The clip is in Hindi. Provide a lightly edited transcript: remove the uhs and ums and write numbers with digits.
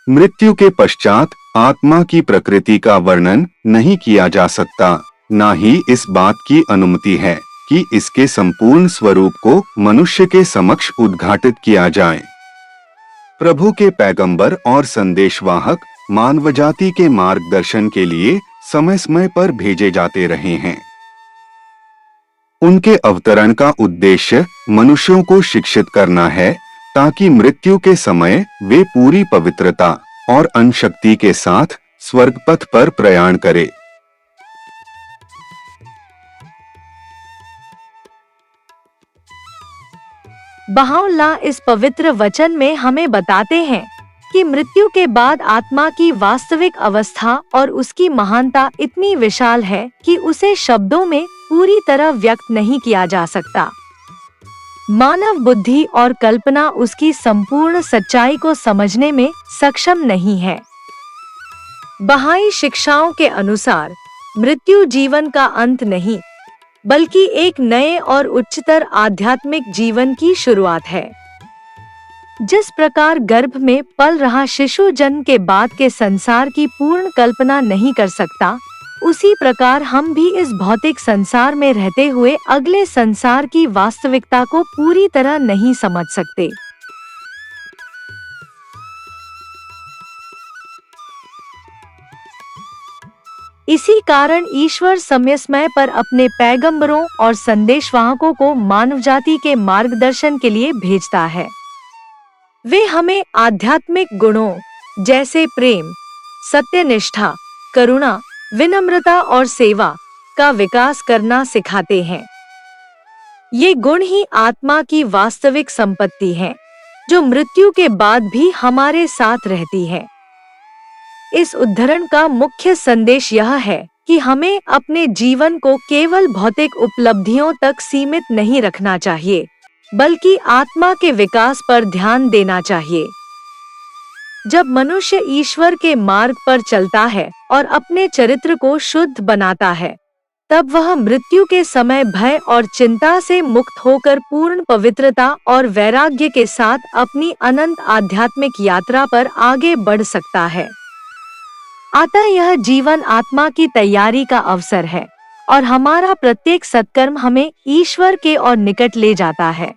मृत्यु के पश्चात आत्मा की प्रकृति का वर्णन नहीं किया जा सकता, न ही इस बात की अनुमति है कि इसके संपूर्ण स्वरूप को मनुष्य के समक्ष उद्घाटित किया जाए। प्रभु के पैगंबर और संदेशवाहक मानवजाति के मार्गदर्शन के लिए समय समय पर भेजे जाते रहे हैं। उनके अवतरण का उद्देश्य मनुष्यों को शिक्षित करना है, ताकि मृत्यु के समय वे पूरी पवित्रता और अनशक्ति के साथ स्वर्ग पथ पर प्रयाण करें। बहाउल्लाह इस पवित्र वचन में हमें बताते हैं कि मृत्यु के बाद आत्मा की वास्तविक अवस्था और उसकी महानता इतनी विशाल है कि उसे शब्दों में पूरी तरह व्यक्त नहीं किया जा सकता। मानव बुद्धि और कल्पना उसकी संपूर्ण सच्चाई को समझने में सक्षम नहीं है। बहाई शिक्षाओं के अनुसार मृत्यु जीवन का अंत नहीं, बल्कि एक नए और उच्चतर आध्यात्मिक जीवन की शुरुआत है। जिस प्रकार गर्भ में पल रहा शिशु जन्म के बाद के संसार की पूर्ण कल्पना नहीं कर सकता, उसी प्रकार हम भी इस भौतिक संसार में रहते हुए अगले संसार की वास्तविकता को पूरी तरह नहीं समझ सकते। इसी कारण ईश्वर समय समय पर अपने पैगंबरों और संदेशवाहकों को मानवजाति के मार्गदर्शन के लिए भेजता है। वे हमें आध्यात्मिक गुणों जैसे प्रेम, सत्यनिष्ठा, करुणा, विनम्रता और सेवा का विकास करना सिखाते हैं। ये गुण ही आत्मा की वास्तविक संपत्ति है, जो मृत्यु के बाद भी हमारे साथ रहती है। इस उद्धरण का मुख्य संदेश यह है कि हमें अपने जीवन को केवल भौतिक उपलब्धियों तक सीमित नहीं रखना चाहिए, बल्कि आत्मा के विकास पर ध्यान देना चाहिए। जब मनुष्य ईश्वर के मार्ग पर चलता है और अपने चरित्र को शुद्ध बनाता है, तब वह मृत्यु के समय भय और चिंता से मुक्त होकर पूर्ण पवित्रता और वैराग्य के साथ अपनी अनंत आध्यात्मिक यात्रा पर आगे बढ़ सकता है। अतः यह जीवन आत्मा की तैयारी का अवसर है और हमारा प्रत्येक सत्कर्म हमें ईश्वर के और निकट ले जाता है।